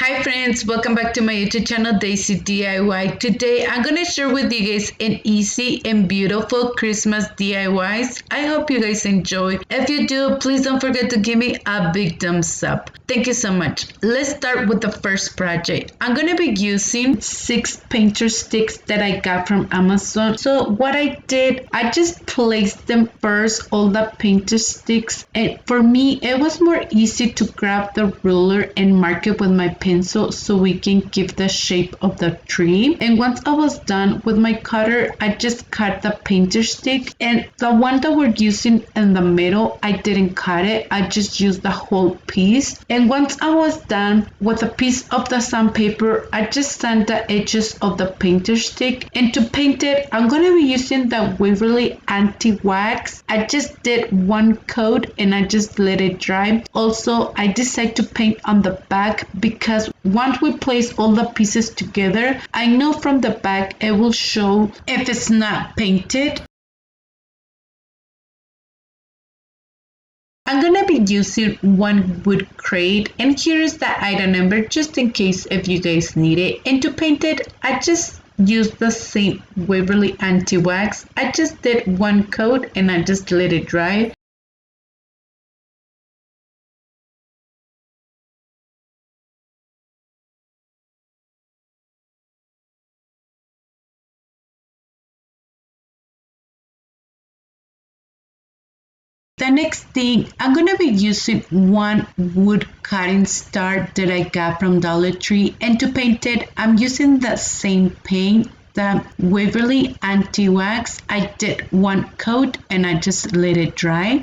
Hi friends, welcome back to my YouTube channel Daysi DIY. Today I'm gonna share with you guys an easy and beautiful Christmas DIYs. I hope you guys enjoy. If you do, please don't forget to give me a big thumbs up. Thank you so much. Let's start with the first project. I'm gonna be using 6 painter sticks that I got from Amazon. So what I did, I just placed them first, all the painter sticks, and for me it was more easy to grab the ruler and mark it with my pencil so we can give the shape of the tree. And once I was done with my cutter, I just cut the painter stick, and the one that we're using in the middle, I didn't cut it, I just used the whole piece. And once I was done with a piece of the sandpaper, I just sand the edges of the painter stick, and to paint it I'm going to be using the Waverly anti-wax. I just did one coat and I just let it dry. Also, I decided to paint on the back because once we place all the pieces together, I know from the back it will show if it's not painted. I'm gonna be using one wood crate, and here is the item number just in case if you guys need it. And to paint it, I just used the same Waverly anti-wax. I just did one coat and I just let it dry. The next thing, I'm going to be using one wood cutting star that I got from Dollar Tree, and to paint it, I'm using the same paint, the Waverly anti-wax. I did one coat and I just let it dry.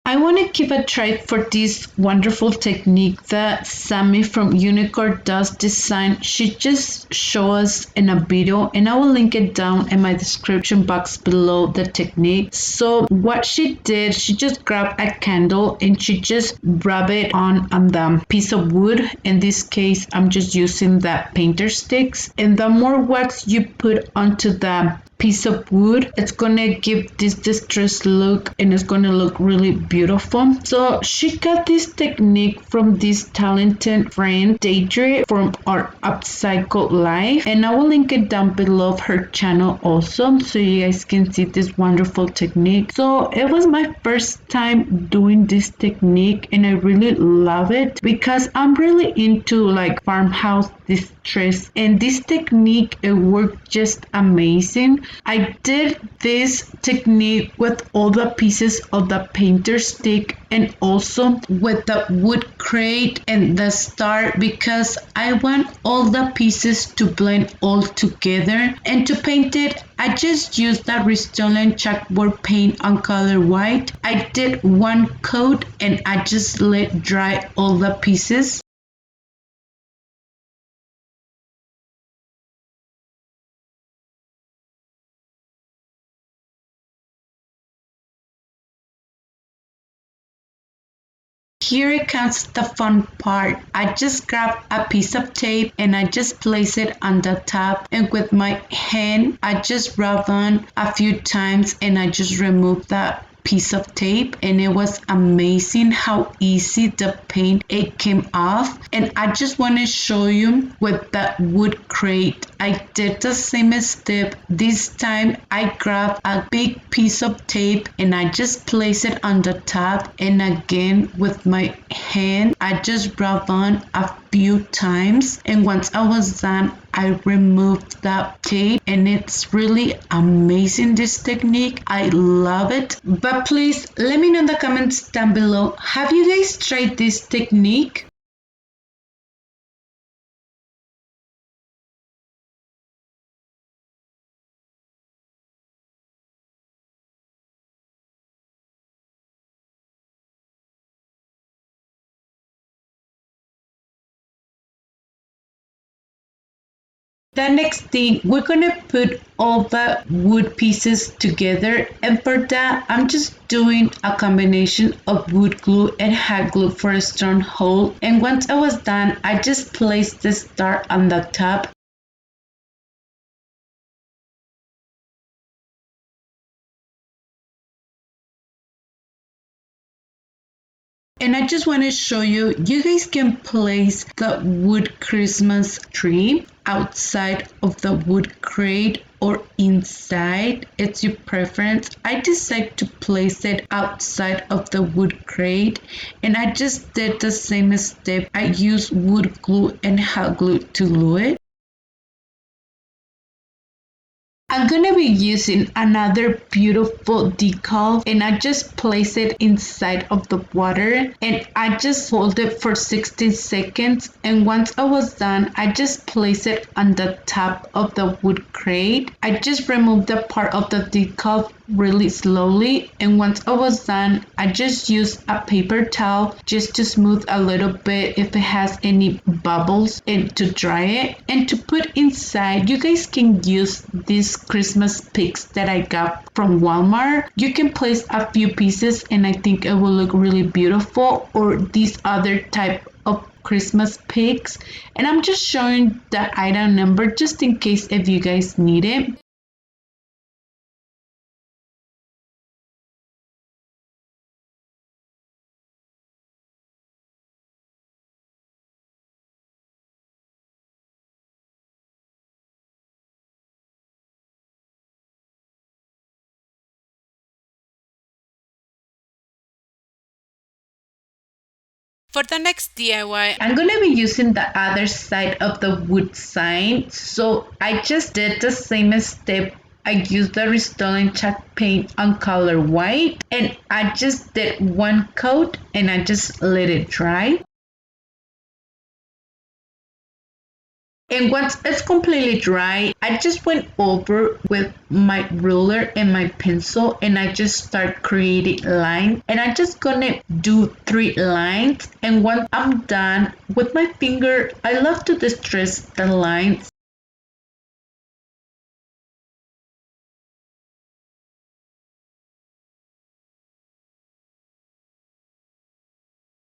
I want to give a try for this wonderful technique that Sammy from Unicorn Does Design. She just showed us in a video, and I will link it down in my description box below the technique. So what she did, she just grabbed a candle and she just rub it on the piece of wood. In this case, I'm just using the painter sticks, and the more wax you put onto the piece of wood, it's gonna give this distressed look and it's gonna look really beautiful. So she got this technique from this talented friend Deidre from our Upcycle Life, and I will link it down below of her channel also so you guys can see this wonderful technique. So it was my first time doing this technique and I really love it because I'm really into like farmhouse distress, and this technique, it worked just amazing. I did this technique with all the pieces of the painter stick and also with the wood crate and the star because I want all the pieces to blend all together. And to paint it, I just used that Restylane chalkboard paint on color white. I did one coat and I just let dry all the pieces. Here comes the fun part. I just grab a piece of tape and I just place it on the top, and with my hand I just rub on a few times and I just remove that piece of tape, and it was amazing how easy the paint it came off. And I just want to show you with that wood crate, I did the same step. This time I grabbed a big piece of tape and I just place it on the top, and again with my hand I just rub on a few times, and once I was done I removed that tape, and it's really amazing, this technique. I love it. But please let me know in the comments down below, have you guys tried this technique? The next thing, we're gonna put all the wood pieces together, and for that I'm just doing a combination of wood glue and hot glue for a strong hold. And once I was done, I just placed the star on the top. And I just want to show you, you guys can place the wood Christmas tree outside of the wood crate or inside. It's your preference. I decided to place it outside of the wood crate, and I just did the same step. I used wood glue and hot glue to glue it. I'm gonna be using another beautiful decal, and I just place it inside of the water, and I just hold it for 60 seconds, and once I was done, I just place it on the top of the wood crate. I just removed the part of the decal really slowly, and once I was done, I just used a paper towel just to smooth a little bit if it has any bubbles, and to dry it. And to put inside, you guys can use these Christmas pigs that I got from Walmart. You can place a few pieces and I think it will look really beautiful, or these other type of Christmas pigs. And I'm just showing the item number just in case if you guys need it. For the next DIY, I'm gonna be using the other side of the wood sign. So I just did the same step. I used the Restore chalk paint on color white, and I just did one coat and I just let it dry. And once it's completely dry, I just went over with my ruler and my pencil, and I just start creating lines, and I'm just gonna do 3 lines. And once I'm done with my finger, I love to distress the lines.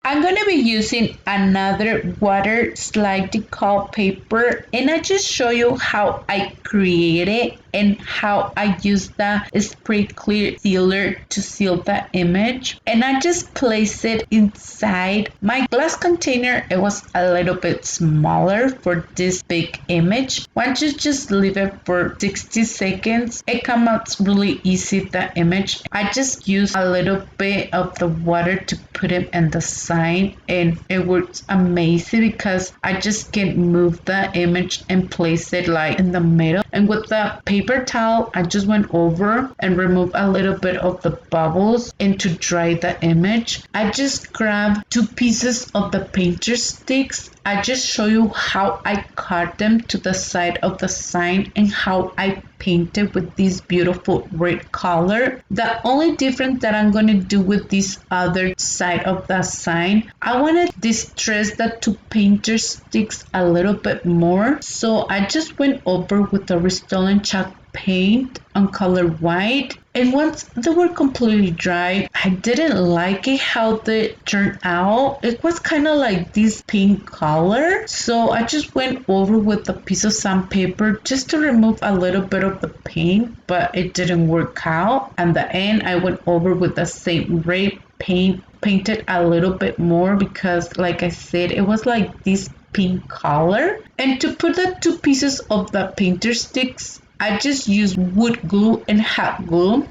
I'm going to be using another water slide decal paper, and I just show you how I create it and how I use the spray clear sealer to seal the image. And I just place it inside my glass container. It was a little bit smaller for this big image. Once you just leave it for 60 seconds, it comes out really easy, the image. I just use a little bit of the water to put it in the sign, and it works amazing because I just can move the image and place it like in the middle. And with the paper towel, I just went over and removed a little bit of the bubbles, and to dry the image, I just grabbed 2 pieces of the painter sticks. I just show you how I cut them to the side of the sign and how I painted with this beautiful red color. The only difference that I'm going to do with this other side of the sign, I want to distress the 2 painter sticks a little bit more. So I just went over with the Restore chalk paint on color white, and once they were completely dry, I didn't like it how they turned out. It was kind of like this pink color, so I just went over with a piece of sandpaper just to remove a little bit of the paint, but it didn't work out. At the end, I went over with the same red paint, painted a little bit more because, like I said, it was like this pink color. And to put the 2 pieces of the painter sticks, I just used wood glue and hot glue.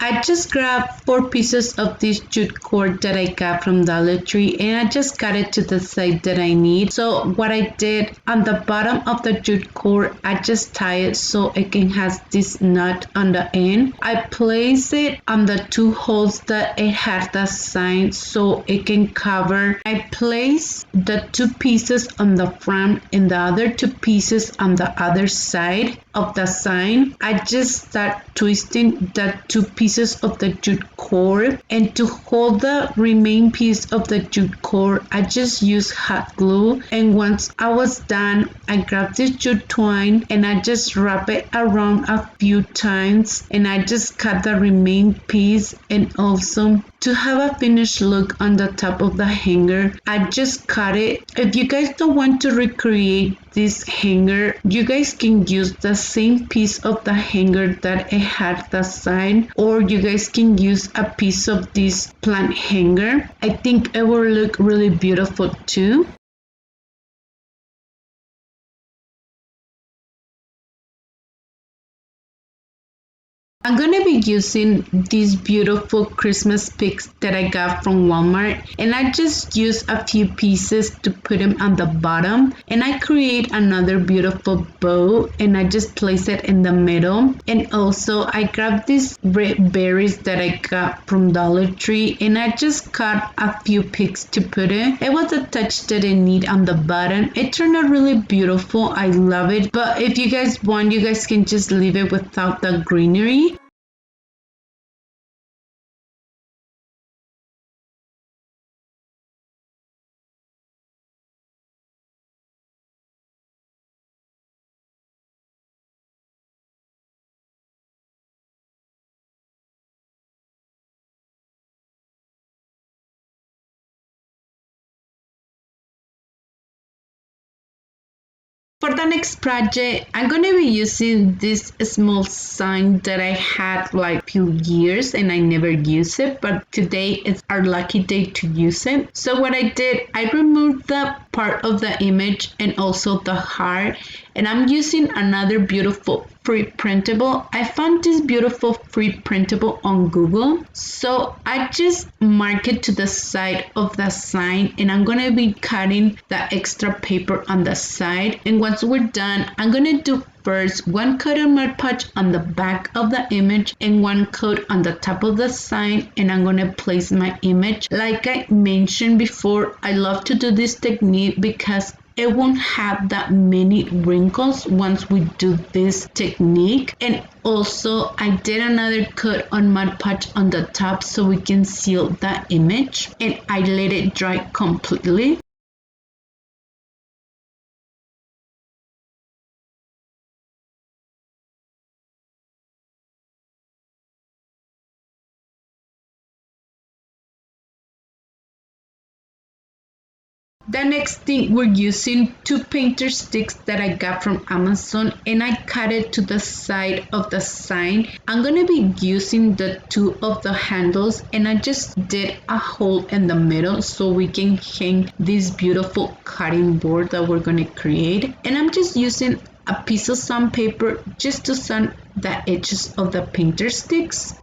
I just grabbed 4 pieces of this jute cord that I got from Dollar Tree, and I just got it to the size that I need. So what I did on the bottom of the jute cord, I just tie it so it can has this nut on the end. I place it on the 2 holes that it had the sign so it can cover. I place the 2 pieces on the front and the other 2 pieces on the other side of the sign. I just start twisting the 2 pieces of the jute cord, and to hold the remaining piece of the jute cord, I just use hot glue. And once I was done, I grabbed this jute twine and I just wrap it around a few times, and I just cut the remaining piece and also to have a finished look on the top of the hanger, I just cut it. If you guys don't want to recreate this hanger, you guys can use the same piece of the hanger that it had the side, or you guys can use a piece of this plant hanger. I think it will look really beautiful too. I'm gonna be using these beautiful Christmas picks that I got from Walmart, and I just use a few pieces to put them on the bottom, and I create another beautiful bow and I just place it in the middle. And also I grabbed these red berries that I got from Dollar Tree, and I just cut a few picks to put it. It was a touch that I need on the bottom. It turned out really beautiful. I love it, but if you guys want, you guys can just leave it without the greenery. For the next project, I'm going to be using this small sign that I had like few years and I never use it, but today is our lucky day to use it. So what I did, I removed the part of the image and also the heart, and I'm using another beautiful free printable. I found this beautiful free printable on Google, so I just mark it to the side of the sign, and I'm gonna be cutting the extra paper on the side. And once we're done, I'm gonna do first one coat of Mod Podge on the back of the image and one coat on the top of the sign, and I'm gonna place my image. Like I mentioned before, I love to do this technique because it won't have that many wrinkles once we do this technique. And also I did another coat on Mod Podge on the top so we can seal that image, and I let it dry completely. The next thing, we're using two painter sticks that I got from Amazon, and I cut it to the side of the sign. I'm gonna be using the two of the handles, and I just did a hole in the middle so we can hang this beautiful cutting board that we're gonna create. And I'm just using a piece of sandpaper just to sand the edges of the painter sticks.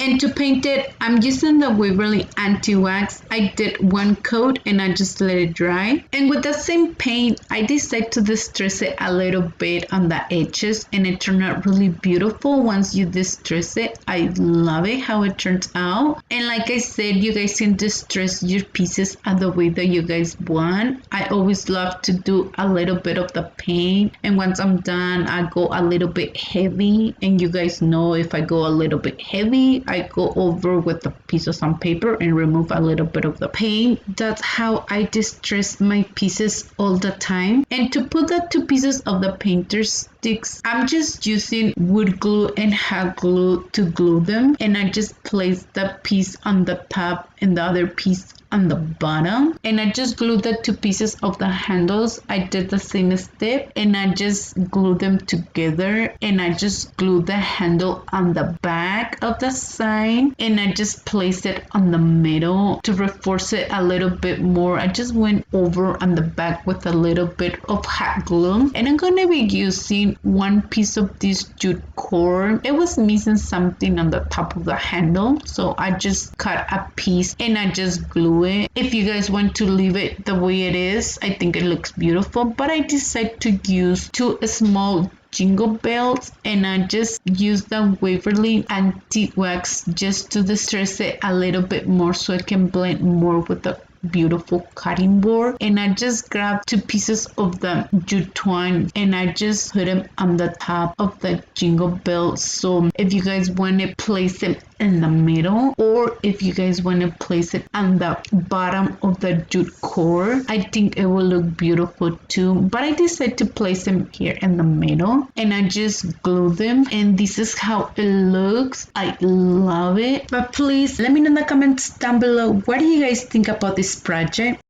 And to paint it, I'm using the Waverly anti-wax. I did one coat and I just let it dry. And with the same paint, I decided to distress it a little bit on the edges, and it turned out really beautiful once you distress it. I love it how it turns out. And like I said, you guys can distress your pieces the way that you guys want. I always love to do a little bit of the paint, and once I'm done, I go a little bit heavy. And you guys know, if I go a little bit heavy, I go over with a piece of sandpaper and remove a little bit of the paint. That's how I distress my pieces all the time. And to put the two pieces of the painter sticks, I'm just using wood glue and hot glue to glue them, and I just place the piece on the top and the other piece on the bottom, and I just glued the two pieces of the handles. I did the same step, and I just glued them together, and I just glued the handle on the back of the sign, and I just placed it on the middle to reinforce it a little bit more. I just went over on the back with a little bit of hot glue, and I'm gonna be using one piece of this jute cord. It was missing something on the top of the handle, so I just cut a piece and I just glue it. If you guys want to leave it the way it is, I think it looks beautiful, but I decided to use two small jingle bells, and I just use the Waverly anti-wax just to distress it a little bit more so it can blend more with the beautiful cutting board, and I just grabbed 2 pieces of the jute twine and I just put them on the top of the jingle bell. So if you guys want to place it in the middle, or if you guys want to place it on the bottom of the jute core, I think it will look beautiful too. But I decided to place them here in the middle and I just glue them, and this is how it looks. I love it. But please let me know in the comments down below, what do you guys think about this project?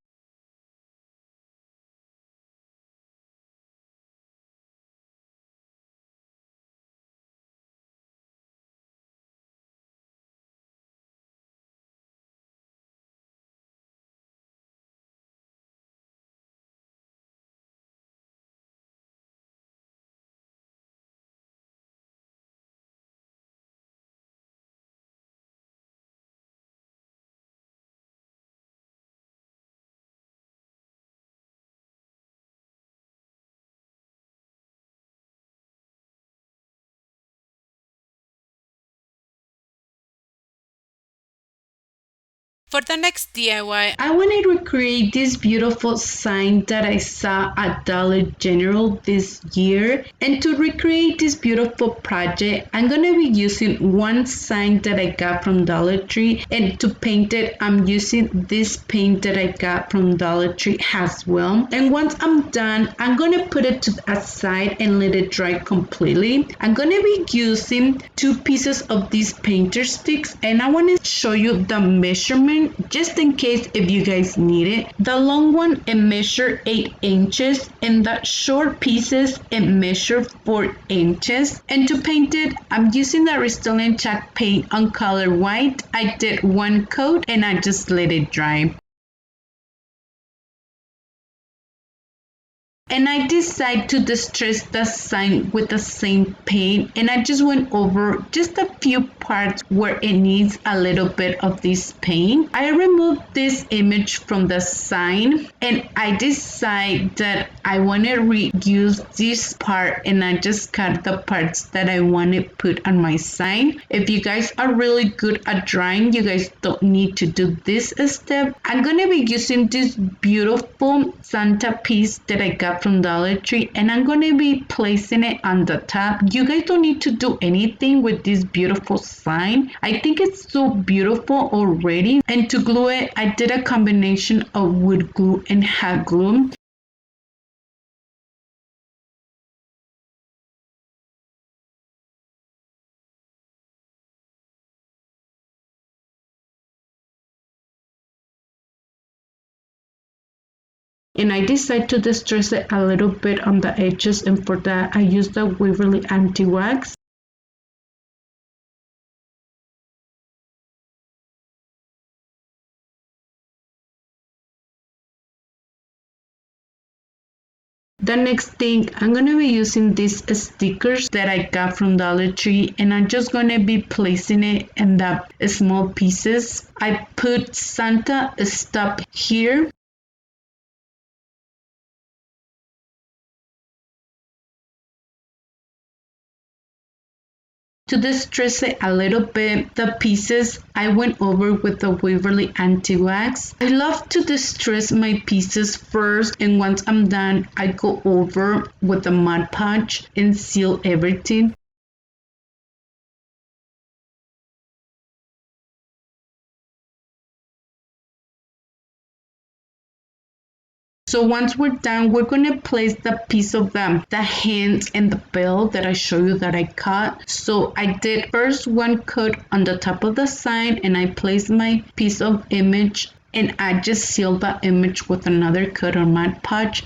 For the next DIY, I wanted to recreate this beautiful sign that I saw at Dollar General this year. And to recreate this beautiful project, I'm going to be using one sign that I got from Dollar Tree. And to paint it, I'm using this paint that I got from Dollar Tree as well. And once I'm done, I'm going to put it to the side and let it dry completely. I'm going to be using 2 pieces of these painter sticks, and I want to show you the measurement just in case if you guys need it. The long one, it measures 8 inches, and the short pieces, it measures 4 inches. And to paint it, I'm using the Restylane chalk paint on color white. I did 1 coat and I just let it dry. And I decided to distress the sign with the same paint, and I just went over just a few parts where it needs a little bit of this paint. I removed this image from the sign and I decided that I want to reuse this part, and I just cut the parts that I want to put on my sign. If you guys are really good at drawing, you guys don't need to do this step. I'm going to be using this beautiful Santa piece that I got from Dollar Tree, and I'm going to be placing it on the top. You guys don't need to do anything with this beautiful sign. I think it's so beautiful already. And to glue it, I did a combination of wood glue and hot glue. And I decided to distress it a little bit on the edges, and for that I used the Waverly anti-wax. The next thing, I'm going to be using these stickers that I got from Dollar Tree, and I'm just going to be placing it in the small pieces. I put Santa stop here. To distress it a little bit, the pieces I went over with the Waverly anti-wax. I love to distress my pieces first, and once I'm done, I go over with the Mod Podge and seal everything. So once we're done, we're going to place the piece of the hands and the bell that I show you that I cut. So I did first 1 coat on the top of the sign, and I placed my piece of image, and I just sealed the image with another coat on Mod Podge.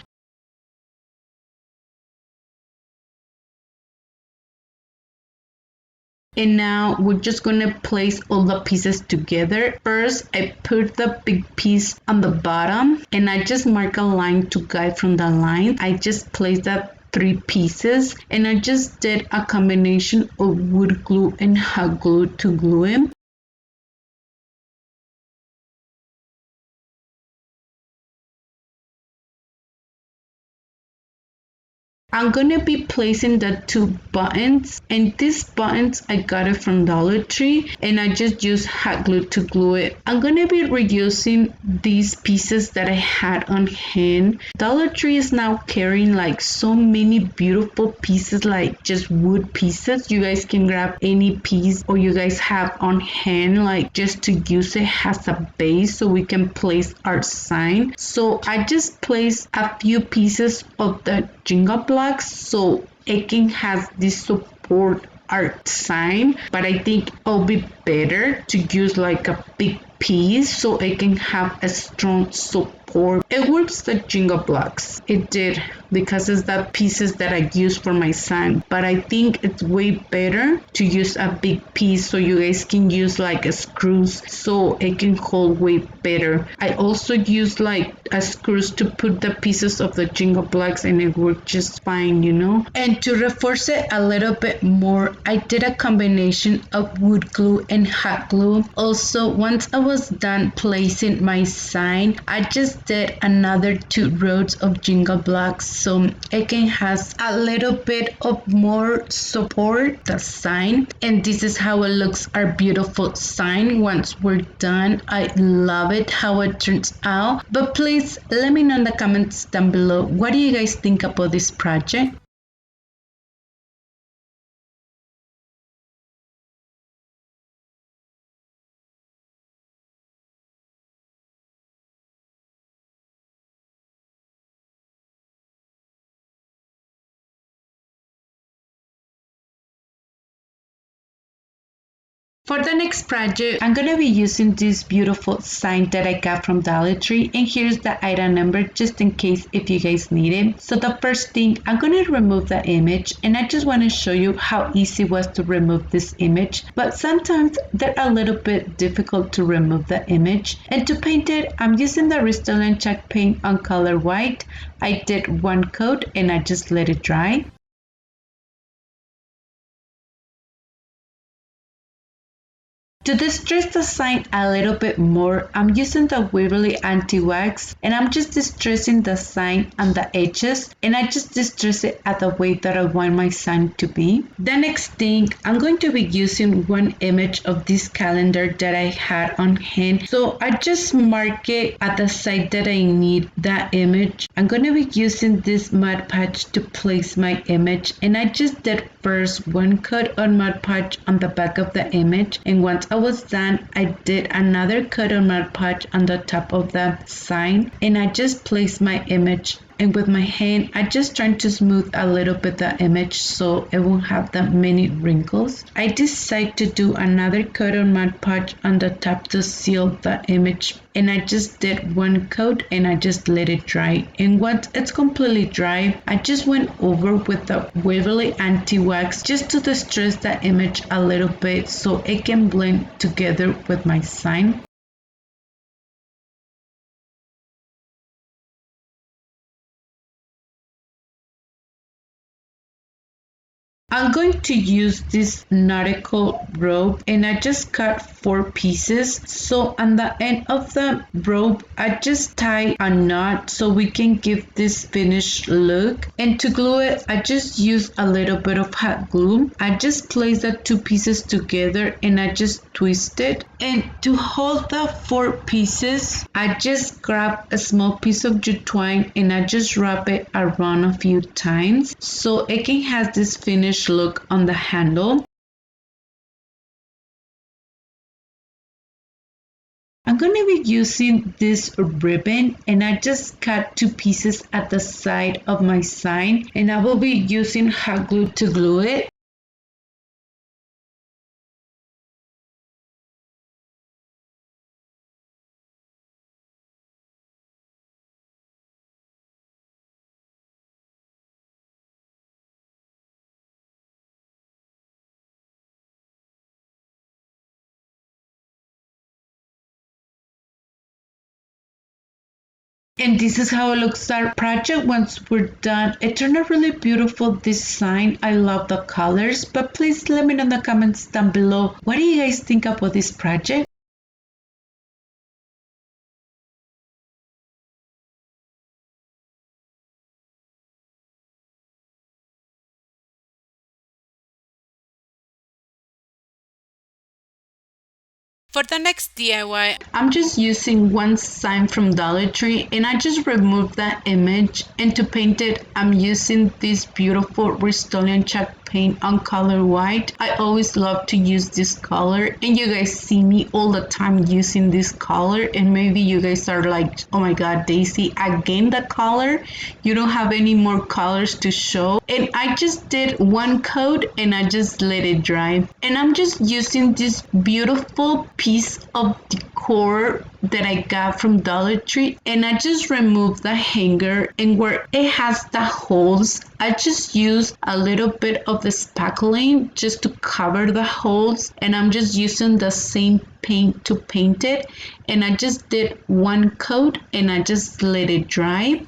And now we're just going to place all the pieces together. First, I put the big piece on the bottom, and I just mark a line to guide from the line. I just placed that 3 pieces, and I just did a combination of wood glue and hot glue to glue them. I'm gonna be placing the 2 buttons, and these buttons I got it from Dollar Tree, and I just used hot glue to glue it. I'm gonna be reusing these pieces that I had on hand. Dollar Tree is now carrying like so many beautiful pieces, like just wood pieces. You guys can grab any piece or you guys have on hand, like just to use it as a base so we can place our sign. So I just placed a few pieces of the Jenga blocks so it can have this support art sign, but I think it'll be better to use like a big piece so it can have a strong support. It works the Jenga blocks. It did, because it's the pieces that I use for my sign, but I think it's way better to use a big piece so you guys can use like a screws so it can hold way better. I also use like a screws to put the pieces of the Jenga blocks and it worked just fine, you know. And to reinforce it a little bit more, I did a combination of wood glue and hot glue. Also, once I was done placing my sign, I just did another 2 rows of Jenga blocks so it can has a little bit of more support the sign. And this is how it looks, our beautiful sign once we're done. I love it how it turns out. But please let me know in the comments down below, what do you guys think about this project? For the next project, I'm going to be using this beautiful sign that I got from Dollar Tree, and here's the item number just in case if you guys need it. So the first thing, I'm going to remove the image, and I just want to show you how easy it was to remove this image, but sometimes they're a little bit difficult to remove the image. And to paint it, I'm using the Restore Chalk paint on color white. I did 1 coat and I just let it dry. To distress the sign a little bit more, I'm using the Waverly anti-wax, and I'm just distressing the sign on the edges, and I just distress it at the way that I want my sign to be. The next thing, I'm going to be using 1 image of this calendar that I had on hand. So I just mark it at the side that I need that image. I'm going to be using this Mod Podge to place my image, and I just did first 1 coat on Mod Podge on the back of the image, and once I was done, I did another coat on Mod Podge on the top of the sign, and I just placed my image, and with my hand I just trying to smooth a little bit the image so it won't have that many wrinkles. I decided to do another coat on Mod Podge on the top to seal the image, and I just did 1 coat and I just let it dry. And once it's completely dry, I just went over with the Waverly anti-wax just to distress the image a little bit so it can blend together with my sign. I'm going to use this nautical rope, and I just cut 4 pieces. So on the end of the rope, I just tie a knot so we can give this finished look. And to glue it, I just use a little bit of hot glue. I just place the 2 pieces together and I just twist it. And to hold the 4 pieces, I just grab a small piece of Jute twine and I just wrap it around a few times so it can have this finished look on the handle. I'm going to be using this ribbon, and I just cut 2 pieces at the side of my sign, and I will be using hot glue to glue it. And this is how it looks our project once we're done. It turned out really beautiful design. I love the colors, but please let me know in the comments down below, what do you guys think about this project? For the next DIY, I'm just using one sign from Dollar Tree and I just removed that image, and to paint it I'm using this beautiful Rust-Oleum chalk paint on color white. I always love to use this color and you guys see me all the time using this color, and maybe you guys are like, oh my god Daisy, again the color, you don't have any more colors to show. And I just did one coat and I just let it dry, and I'm just using this beautiful piece of decor that I got from Dollar Tree, and I just removed the hanger, and where it has the holes I just used a little bit of the spackling just to cover the holes, and I'm just using the same paint to paint it, and I just did one coat and I just let it dry.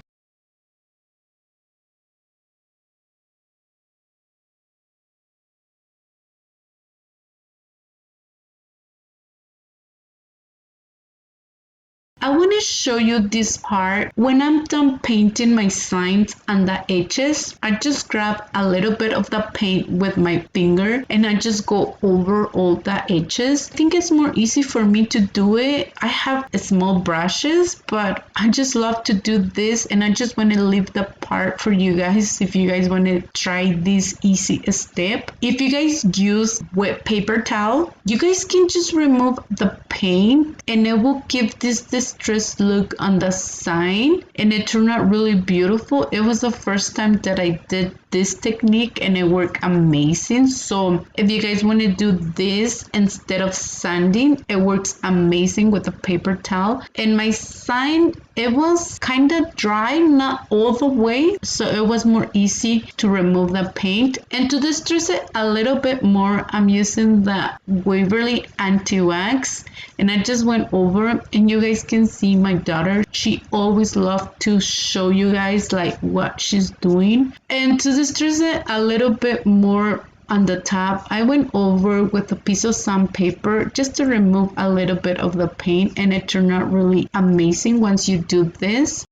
I want to show you this part. When I'm done painting my signs on the edges, I just grab a little bit of the paint with my finger and I just go over all the edges. I think it's more easy for me to do it. I have small brushes, but I just love to do this, and I just want to leave the part for you guys if you guys want to try this easy step. If you guys use wet paper towel, you guys can just remove the paint and it will give this distressed look on the sign, and it turned out really beautiful. It was the first time that I did this technique and it worked amazing. So if you guys want to do this instead of sanding, it works amazing with a paper towel. And my sign, it was kind of dry, not all the way, so it was more easy to remove the paint. And to distress it a little bit more, I'm using the Waverly anti-wax, and I just went over, and you guys can see my daughter, she always loved to show you guys like what she's doing. And to distress it a little bit more on the top, I went over with a piece of sandpaper just to remove a little bit of the paint, and it turned out really amazing once you do this.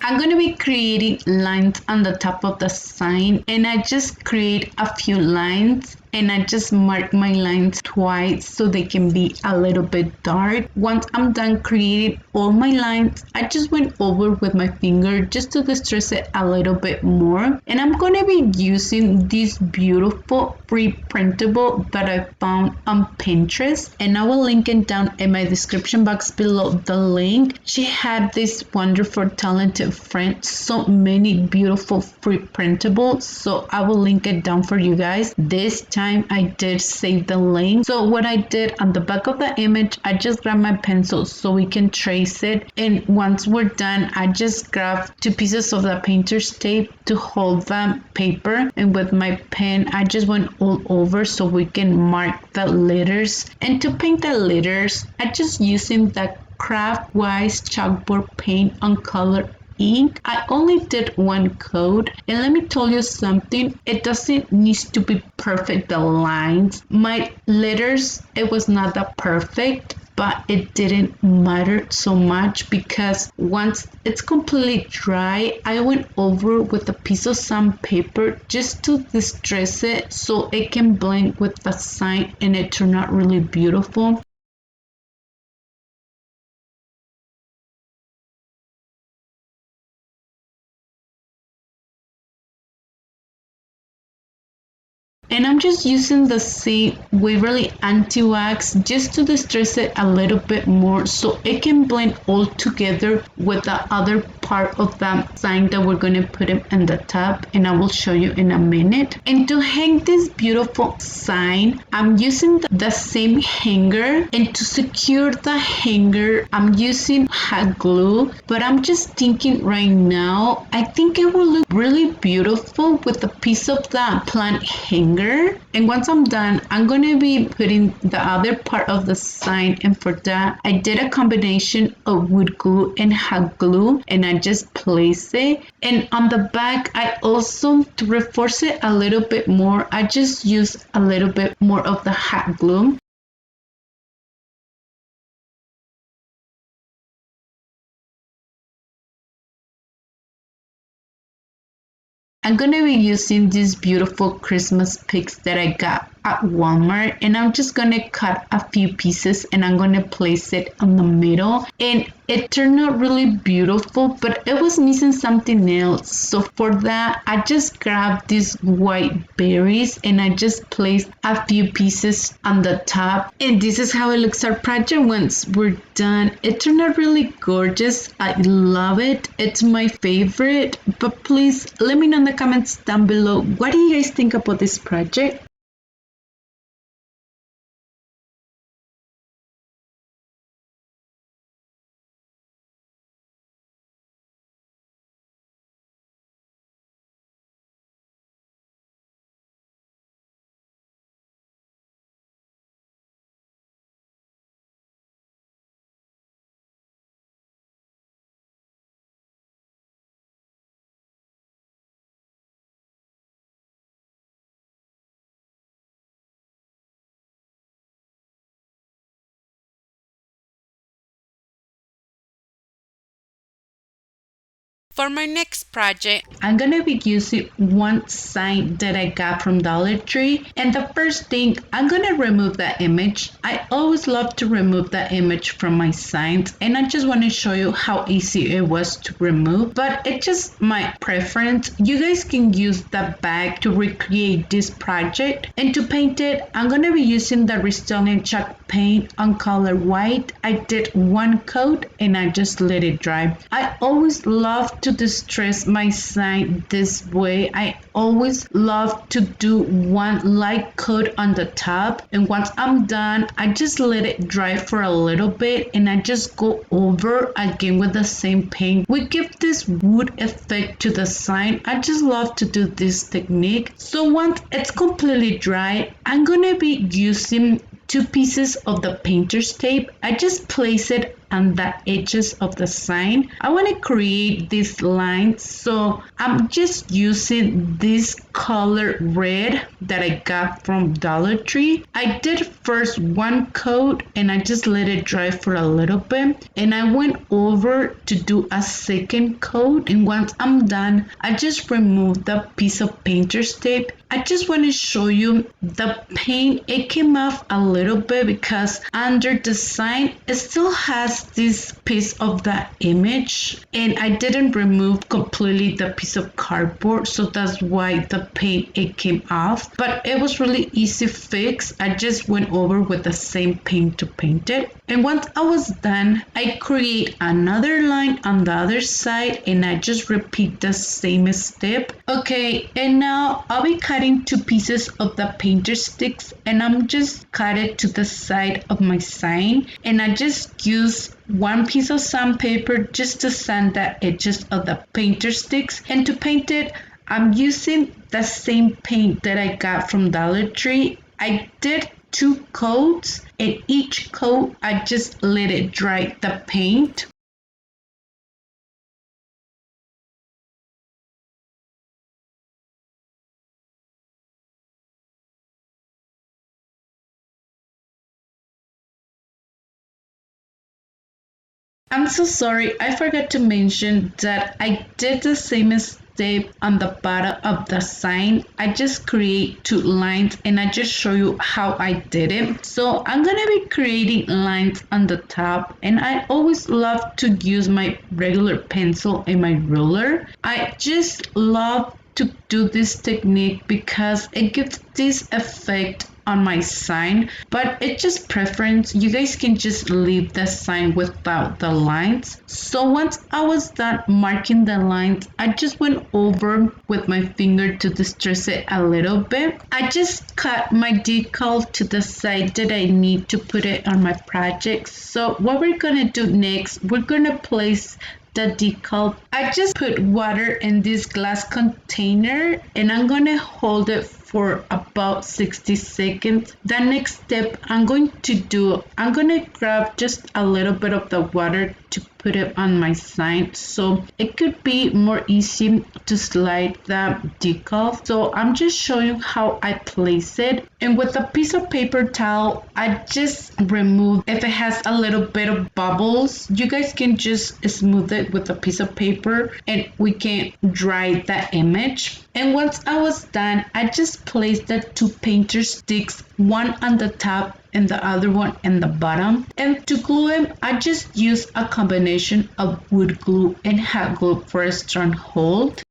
I'm going to be creating lines on the top of the sign, and I just create a few lines and I just mark my lines twice so they can be a little bit dark. Once I'm done creating all my lines, I just went over with my finger just to distress it a little bit more. And I'm going to be using this beautiful free printable that I found on Pinterest, and I will link it down in my description box below the link. She had this wonderful talented friend, so many beautiful free printables, so I will link it down for you guys. This time I did save the link. So what I did on the back of the image, I just grabbed my pencil so we can trace it, and once we're done, I just grabbed 2 pieces of the painter's tape to hold the paper, and with my pen I just went all over so we can mark the letters. And to paint the letters, I just using the Craft Wise chalkboard paint on color ink. I only did one coat, and let me tell you something, it doesn't need to be perfect, the lines. My letters, it was not that perfect, but it didn't matter so much because once it's completely dry, I went over with a piece of sandpaper just to distress it so it can blend with the sign, and it turned out really beautiful. And I'm just using the same Waverly anti-wax just to distress it a little bit more so it can blend all together with the other part of the sign that we're going to put in the top, and I will show you in a minute. And to hang this beautiful sign, I'm using the same hanger, and to secure the hanger, I'm using hot glue, but I'm just thinking right now, I think it will look really beautiful with a piece of the plant hanger. And once I'm done, I'm going to be putting the other part of the sign, and for that I did a combination of wood glue and hot glue, and I just place it. And on the back, I also, to reinforce it a little bit more, I just use a little bit more of the hot glue. I'm gonna be using these beautiful Christmas picks that I got at Walmart, and I'm just gonna cut a few pieces and I'm gonna place it on the middle, and it turned out really beautiful, but it was missing something else. So for that, I just grabbed these white berries and I just placed a few pieces on the top, and this is how it looks our project once we're done. It turned out really gorgeous. I love it. It's my favorite. But please let me know in the comments down below, what do you guys think about this project? For my next project, I'm gonna be using one sign that I got from Dollar Tree, and the first thing, I'm gonna remove that image. I always love to remove that image from my signs, and I just want to show you how easy it was to remove, but it's just my preference. You guys can use the bag to recreate this project, and to paint it, I'm gonna be using the Rust-Oleum chalk paint on color white. I did one coat and I just let it dry. I always love to distress my sign this way. I always love to do one light coat on the top, and once I'm done, I just let it dry for a little bit and I just go over again with the same paint. We give this wood effect to the sign. I just love to do this technique. So once it's completely dry, I'm gonna be using 2 pieces of the painter's tape. I just place it on the edges of the sign. I want to create these lines, so I'm just using this color red that I got from Dollar Tree. I did first one coat and I just let it dry for a little bit, and I went over to do a second coat, and once I'm done, I just removed the piece of painter's tape. I just want to show you the paint. It came off a little bit because under the sign it still has this piece of the image, and I didn't remove completely the piece of cardboard, so that's why the paint it came off. But it was really easy fix. I just went over with the same paint to paint it, and once I was done, I create another line on the other side and I just repeat the same step. Okay, and now I'll be cutting 2 pieces of the painter sticks, and I'm just cut it to the side of my sign, and I just use 1 piece of sandpaper just to sand the edges of the painter sticks. And to paint it, I'm using the same paint that I got from Dollar Tree. I did 2 coats, and each coat I just let it dry the paint. I'm so sorry, I forgot to mention that I did the same step on the bottom of the sign. I just create 2 lines and I just show you how I did it. So I'm gonna be creating lines on the top, and I always love to use my regular pencil and my ruler. I just love to do this technique because it gives this effect on my sign, but it's just preference. You guys can just leave the sign without the lines. So once I was done marking the lines, I just went over with my finger to distress it a little bit. I just cut my decal to the side that I need to put it on my project. So what we're gonna do next, we're gonna place the decal. I just put water in this glass container and I'm gonna hold it for about 60 seconds. The next step I'm going to do, I'm gonna grab just a little bit of the water to put it on my sign so it could be more easy to slide the decal. So I'm just showing how I place it, and with a piece of paper towel I just remove if it has a little bit of bubbles. You guys can just smooth it with a piece of paper and we can dry the image. And once I was done, I just placed the two painter sticks, one on the top and the other one in the bottom. And to glue them, I just used a combination of wood glue and hot glue for a strong hold.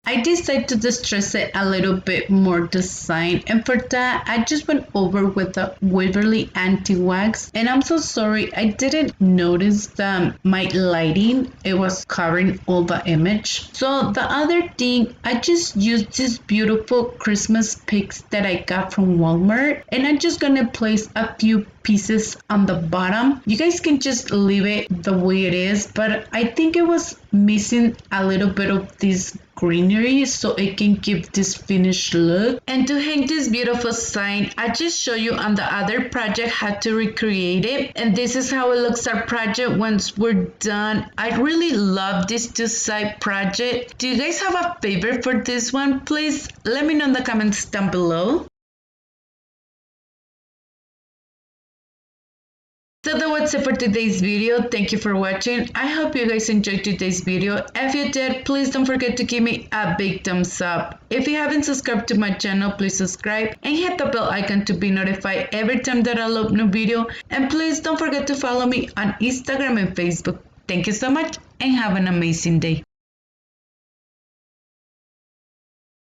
I decided to distress it a little bit more design, and for that I just went over with the Waverly anti-wax. And I'm so sorry I didn't notice that my lighting, it was covering all the image. So the other thing, I just used these beautiful Christmas pigs that I got from Walmart, and I'm just gonna place a few pieces on the bottom. You guys can just leave it the way it is, but I think it was missing a little bit of this greenery so it can give this finished look. And to hang this beautiful sign, I just show you on the other project how to recreate it, and this is how it looks our project once we're done. I really love this two side project. Do you guys have a favorite for this one? Please let me know in the comments down below. So that was it for today's video. Thank you for watching. I hope you guys enjoyed today's video. If you did, please don't forget to give me a big thumbs up. If you haven't subscribed to my channel, please subscribe and hit the bell icon to be notified every time that I upload a new video. And please don't forget to follow me on Instagram and Facebook. Thank you so much and have an amazing day.